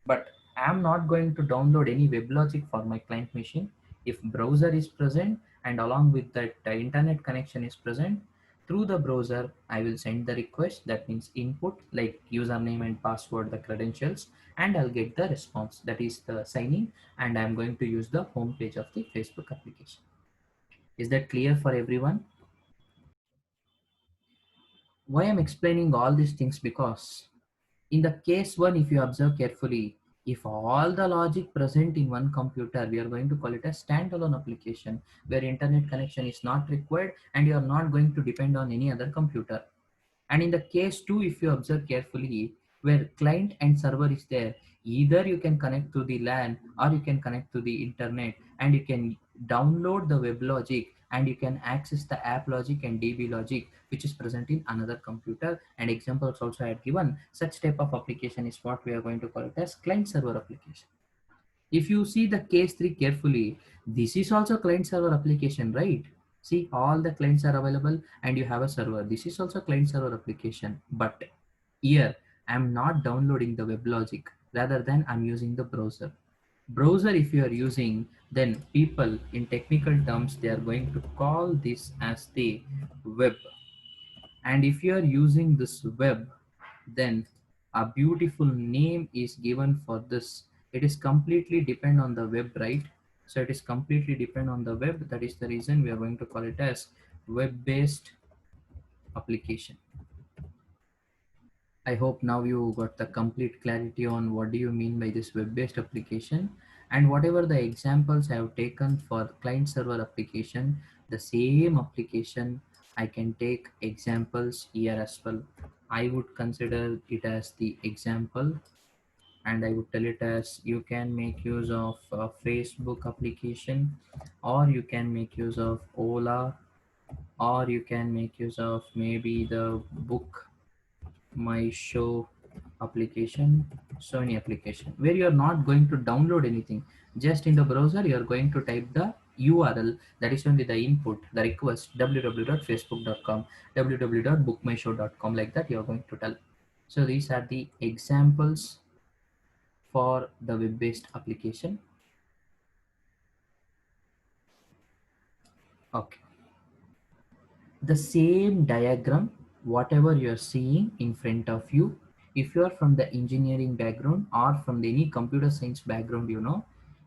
S1: But I'm not going to download any WebLogic for my client machine. If browser is present and along with that internet connection is present, through the browser, I will send the request. That means input like username and password, the credentials, and I'll get the response. That is the signing, and I'm going to use the home page of the Facebook application. Is that clear for everyone? Why I'm explaining all these things, because in the case one, if you observe carefully, if all the logic present in one computer, we are going to call it a standalone application where internet connection is not required and you are not going to depend on any other computer. And in the case two, if you observe carefully, where client and server is there, either you can connect to the LAN or you can connect to the internet and you can download the WebLogic and you can access the app logic and DB logic which is present in another computer. And examples also I had given. Such type of application is what we are going to call it as client server application. If you see the case 3 carefully, this is also client server application, right? See, all the clients are available and you have a server. This is also client server application. But here, I'm not downloading the web logic. Rather than I'm using the browser. Browser, if you are using, then people in technical terms, they are going to call this as the web. And if you are using this web, then a beautiful name is given for this. It is completely depend on the web, right? So it is completely depend on the web. That is the reason we are going to call it as web-based application. I hope now you got the complete clarity on what do you mean by this web-based application, and whatever the examples I have taken for client server application, the same application I can take examples here as well. I would consider it as the example, and I would tell it as you can make use of a Facebook application, or you can make use of Ola, or you can make use of maybe the book my show application, Sony application, where you are not going to download anything. Just in the browser you are going to type the URL, that is only the input, the request, www.facebook.com, www.bookmyshow.com, like that you are going to tell. So these are the examples for the web-based application. Okay, the same diagram, whatever you are seeing in front of you, if you are from the engineering background or from the any computer science background,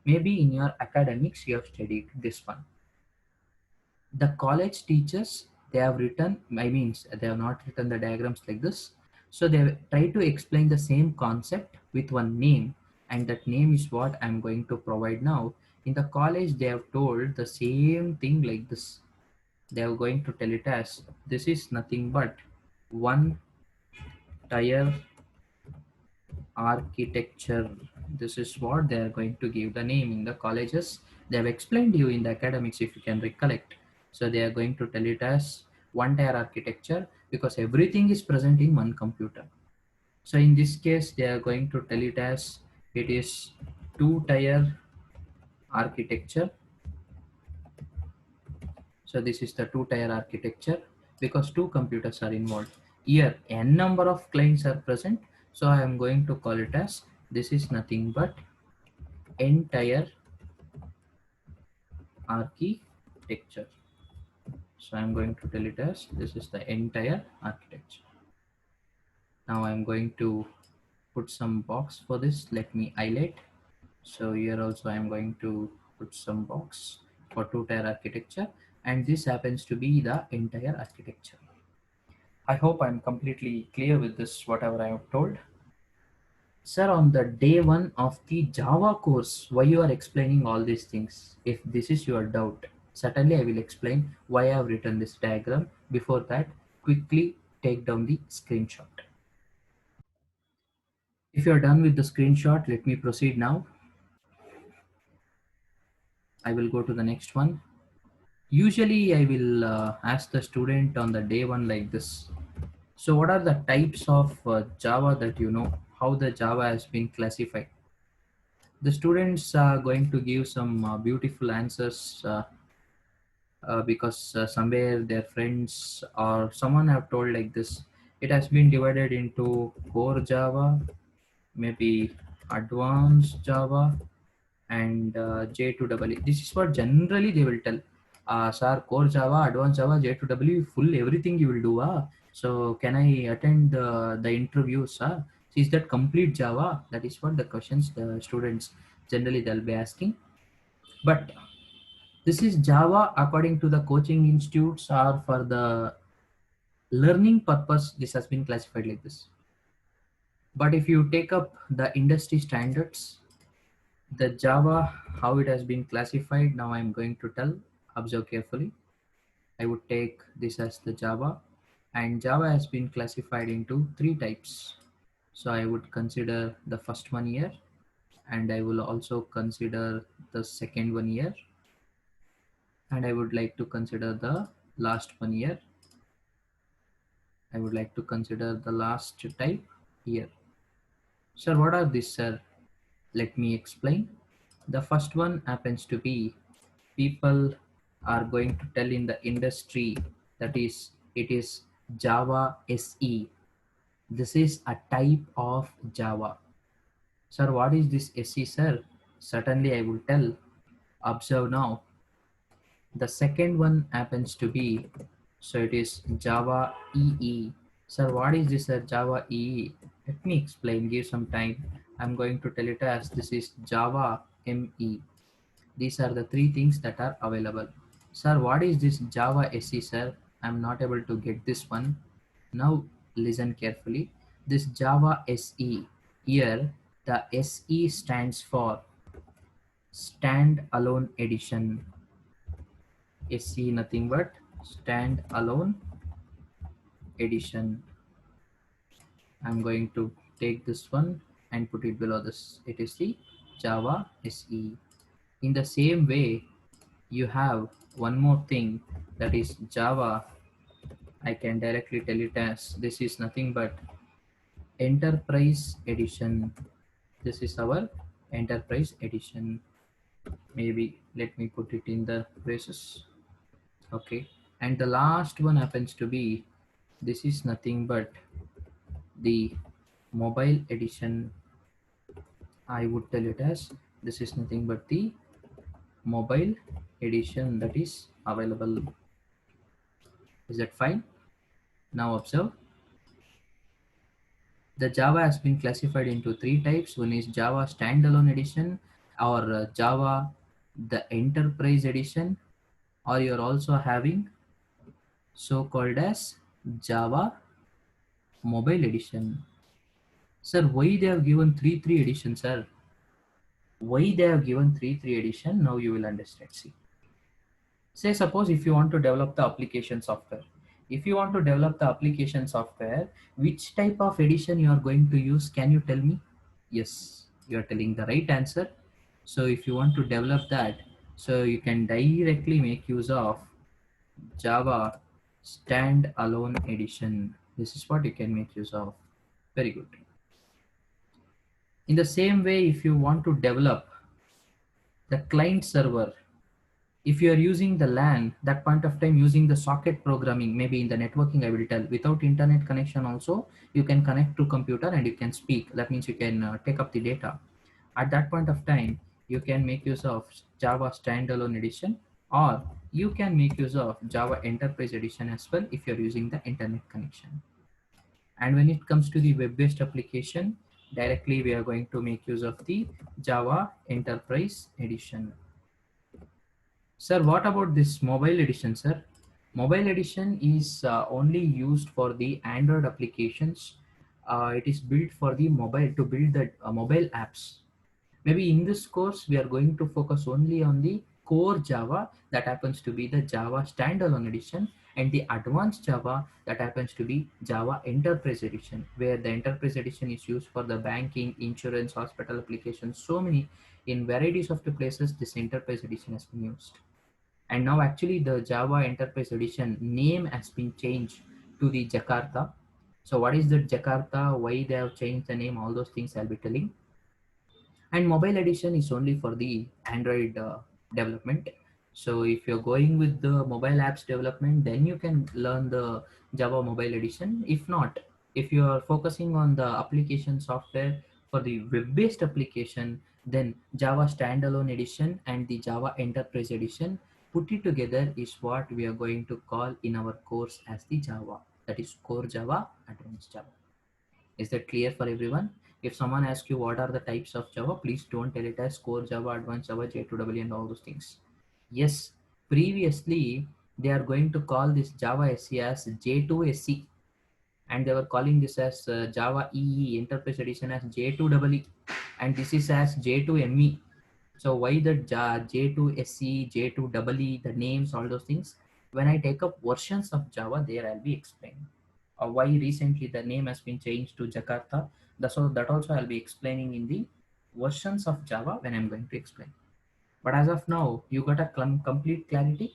S1: maybe in your academics you have studied this one. The college teachers, they have written, I mean they have not written the diagrams like this, so they have tried to explain the same concept with one name, and that name is what I'm going to provide now. In the college they have told the same thing like this. They are going to tell it as this is nothing but one tier architecture. This is what they are going to give the name in the colleges. They have explained you in the academics if you can recollect. So they are going to tell it as one tier architecture because everything is present in one computer. So in this case they are going to tell it as it is two tier architecture. So this is the two-tier architecture because two computers are involved. Here n number of clients are present. So I am going to call it as this is nothing but entire architecture. So I am going to tell it as this is the entire architecture. Now I am going to put some box for this. Let me highlight. So here also I am going to put some box for two-tier architecture, and this happens to be the entire architecture. I hope I'm completely clear with this, whatever I have told. Sir, on the day one of the Java course, why you are explaining all these things? If this is your doubt, certainly I will explain why I have written this diagram. Before that, quickly take down the screenshot. If you are done with the screenshot, let me proceed now. I will go to the next one. Usually, I will ask the student on the day one like this. So, what are the types of Java that you know? How the Java has been classified? The students are going to give some beautiful answers because somewhere their friends or someone have told like this. It has been divided into core Java, maybe advanced Java, and J2EE. This is what generally they will tell. Sir, core Java, advanced Java, J2EE, full everything you will do. So can I attend the interview, sir? Is that complete Java? That is what the questions the students generally they'll be asking. But this is Java according to the coaching institutes or for the learning purpose. This has been classified like this. But if you take up the industry standards, the Java, how it has been classified, now I'm going to tell, observe carefully. I would take this as the Java, and Java has been classified into three types. So I would consider the first one here, and I will also consider the second one here, And I would like to consider the last one here. I would like to consider the last type here. Sir, what are these, sir? Let me explain. The first one happens to be people are going to tell in the industry, that is, it is Java SE. This is a type of Java. Sir, what is this SE, sir? Certainly, I will tell. Observe now. The second one happens to be, so it is Java EE. Sir, what is this, sir? Java EE? Let me explain. Give some time. I'm going to tell it as this is Java ME. These are the three things that are available. Sir, what is this Java SE, sir? I'm not able to get this one. Now listen carefully. This Java SE, here the SE stands for Stand-Alone Edition. SE nothing but Stand-Alone Edition. I'm going to take this one and put it below this. It is the Java SE. In the same way, you have one more thing, that is Java. I can directly tell it as this is nothing but Enterprise Edition. This is our Enterprise Edition. Maybe let me put it in the braces. Okay. And the last one happens to be, this is nothing but the Mobile Edition. I would tell it as this is nothing but the Mobile Edition that is available. Is that fine? Now observe. The Java has been classified into three types. One is Java Standalone Edition, or Java the Enterprise Edition, or you're also having so called as Java Mobile Edition. Sir, why they have given three edition, sir? Why they have given three edition? Now you will understand. See, say suppose if you want to develop the application software. If you want to develop the application software, which type of edition you are going to use? Can you tell me? Yes, you are telling the right answer. So if you want to develop that, so you can directly make use of Java Standalone Edition. This is what you can make use of. Very good. In the same way, if you want to develop the client server, if you are using the LAN, that point of time using the socket programming, maybe in the networking, I will tell, without internet connection also, you can connect to computer and you can speak. That means you can take up the data. At that point of time, you can make use of Java Standalone Edition, or you can make use of Java Enterprise Edition as well if you're using the internet connection. And when it comes to the web-based application, directly we are going to make use of the Java Enterprise Edition. Sir, what about this mobile edition, sir? Mobile edition is only used for the Android applications. It is built for the mobile, to build the mobile apps. Maybe in this course, we are going to focus only on the core Java, that happens to be the Java Standalone Edition, and the advanced Java, that happens to be Java Enterprise Edition, where the Enterprise Edition is used for the banking, insurance, hospital applications, so many, in varieties of the places this Enterprise Edition has been used. And now actually the Java Enterprise Edition name has been changed to the Jakarta. So what is the Jakarta? Why they have changed the name? All those things I'll be telling. And mobile edition is only for the Android development. So if you're going with the mobile apps development, then you can learn the Java mobile edition. If not, if you are focusing on the application software for the web-based application, then Java standalone edition and the Java enterprise edition put it together is what we are going to call in our course as the Java, that is core Java, advanced Java. Is that clear for everyone? If someone asks you what are the types of Java, please don't tell it as core Java, advanced Java, J2EE and all those things. Yes, previously they are going to call this Java SE as J2SE, and they were calling this as Java EE Enterprise Edition as J2EE, and this is as J2ME. So why the J2SE, J2EE, the names, all those things? When I take up versions of Java, there I'll be explaining. Why recently the name has been changed to Jakarta. So that also I'll be explaining in the versions of Java when I'm going to explain. But as of now, you got a complete clarity?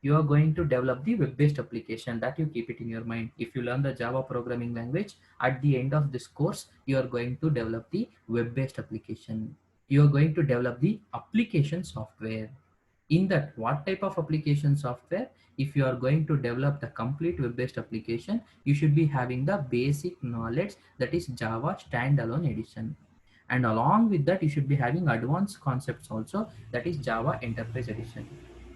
S1: you are going to develop the web-based application. That you keep it in your mind. If you learn the Java programming language, at the end of this course, you are going to develop the web-based application. You are going to develop the application software. In that, what type of application software? If you are going to develop the complete web-based application, you should be having the basic knowledge, that is Java standalone edition. And along with that, you should be having advanced concepts also, that is Java enterprise edition.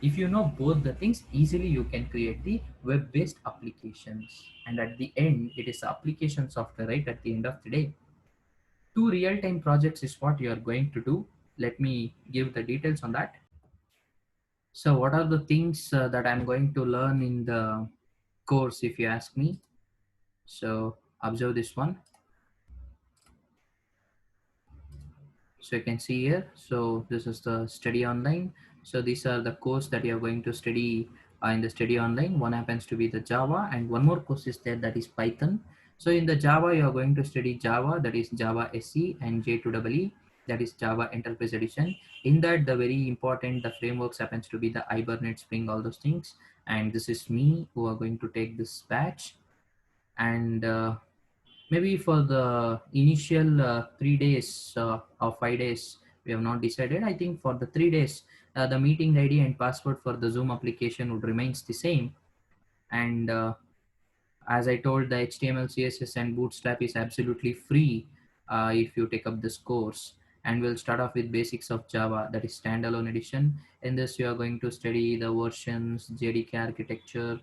S1: If you know both the things, easily you can create the web-based applications. And at the end, it is application software, right? At the end of the day, two real-time projects is what you are going to do. Let me give the details on that. So what are the things that I'm going to learn in the course, if you ask me? So observe this one. So you can see here, so this is the study online. So these are the course that you are going to study in the study online. One happens to be the Java, and one more course is there, that is Python. So in the Java, you are going to study Java, that is Java SE, and J2EE, that is Java Enterprise Edition. In that, the very important, the frameworks happens to be the Hibernate, Spring, all those things. And this is me who are going to take this batch. And maybe for the initial 3 days or 5 days, we have not decided. I think for the 3 days, the meeting ID and password for the Zoom application would remains the same. And as I told, the HTML, CSS, and Bootstrap is absolutely free if you take up this course. And we'll start off with basics of Java, that is standalone edition. In this, you are going to study the versions, JDK architecture,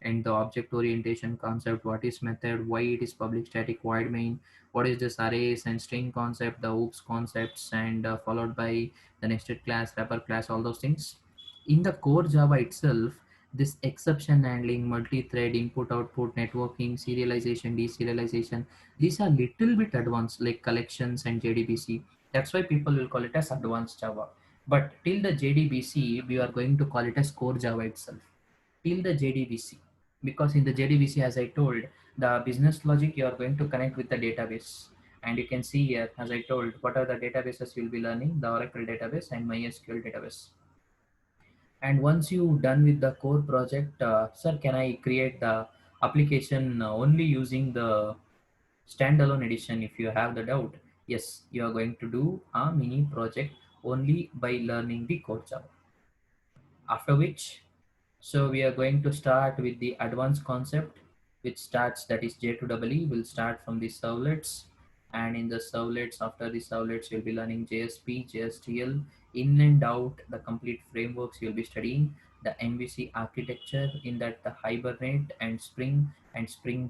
S1: and the object orientation concept, what is method, why it is public static void main, what is this arrays and string concept, the oops concepts, and followed by the nested class, wrapper class, all those things. In the core Java itself, this exception handling, multi-thread, input output, networking, serialization, deserialization, these are little bit advanced, like collections and JDBC. That's why people will call it as advanced Java. But till the JDBC, we are going to call it as core Java itself, till the JDBC. Because in the JDBC, as I told, the business logic, you are going to connect with the database. And you can see here, as I told, what are the databases you'll be learning: the Oracle database and MySQL database. And once you done with the core project, sir, can I create the application only using the standalone edition? If you have the doubt, yes, you are going to do a mini project only by learning the core Java. After which, so we are going to start with the advanced concept, which starts, that is J2EE, will start from the servlets. And in the servlets, after the servlets, you'll be learning JSP, JSTL, in and out, the complete frameworks you'll be studying, the MVC architecture, in that the Hibernate and Spring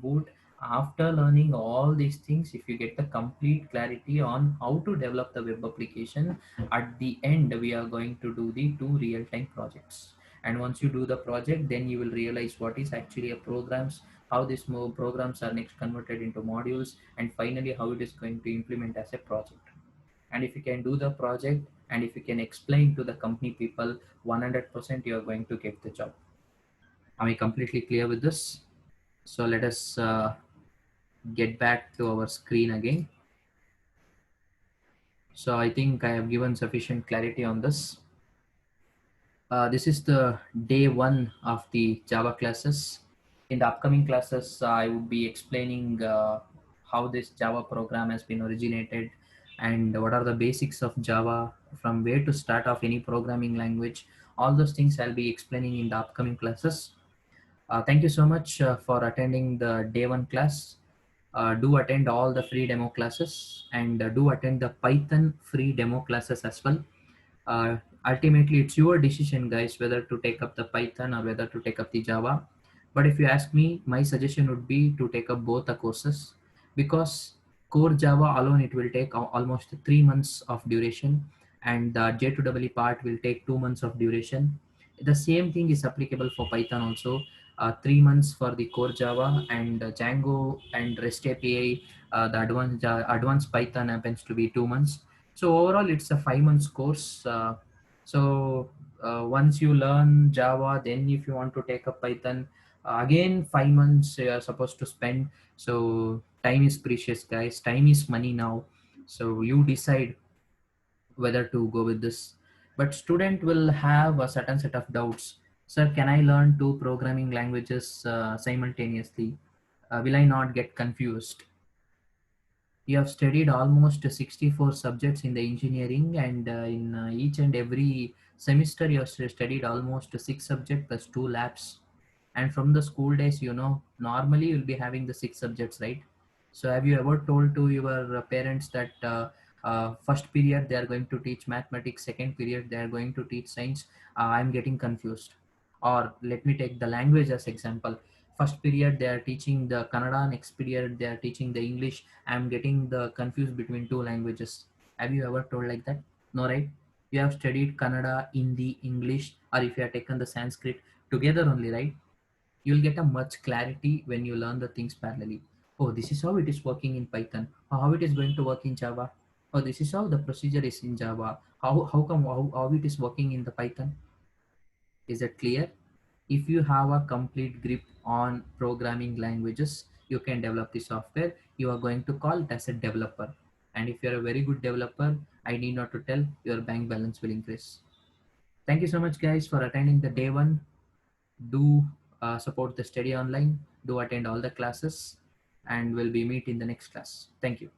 S1: Boot. After learning all these things, if you get the complete clarity on how to develop the web application, at the end, we are going to do the two real-time projects. And once you do the project, then you will realize what is actually a programs, how these more programs are next converted into modules, and finally how it is going to implement as a project. And if you can do the project, and if you can explain to the company people, 100% you are going to get the job. Am I completely clear with this? So let us get back to our screen again. So I think I have given sufficient clarity on this. This is the day one of the Java classes. In the upcoming classes, I would be explaining how this Java program has been originated, and what are the basics of Java, from where to start off any programming language. All those things I'll be explaining in the upcoming classes. Thank you so much for attending the day one class. Do attend all the free demo classes, and do attend the Python free demo classes as well. uh, Ultimately, it's your decision, guys, whether to take up the Python or whether to take up the Java. But if you ask me, my suggestion would be to take up both the courses, because core Java alone, it will take almost 3 months of duration, and the J2EE part will take 2 months of duration. The same thing is applicable for Python also. 3 months for the core Java, and Django and REST API, the advanced Python happens to be 2 months. So overall, it's a 5 months course. Once you learn Java, then if you want to take up Python, again 5 months you are supposed to spend. So time is precious, guys. Time is money now. So you decide whether to go with this. But student will have a certain set of doubts. Sir, can I learn two programming languages simultaneously? Will I not get confused? You have studied almost 64 subjects in the engineering, and in each and every semester, you have studied almost six subjects plus two labs. And from the school days, normally you'll be having the six subjects, right? So, have you ever told to your parents that first period they are going to teach mathematics, second period they are going to teach science? I'm getting confused. Or let me take the language as example. First period they are teaching the Kannada, next period they are teaching the English. I'm getting the confused between two languages. Have you ever told like that? No, right? You have studied Kannada, Hindi, English, or if you have taken the Sanskrit together only, right? You'll get a much clarity when you learn the things parallelly. Oh, this is how it is working in Python. Or how it is going to work in Java. Oh, this is how the procedure is in Java. How it is working in the Python? Is that clear? If you have a complete grip on programming languages, you can develop the software. You are going to call it as a developer. And if you're a very good developer, I need not to tell, your bank balance will increase. Thank you so much, guys, for attending the day one. Do support the study online. Do attend all the classes, and we'll be meet in the next class. Thank you.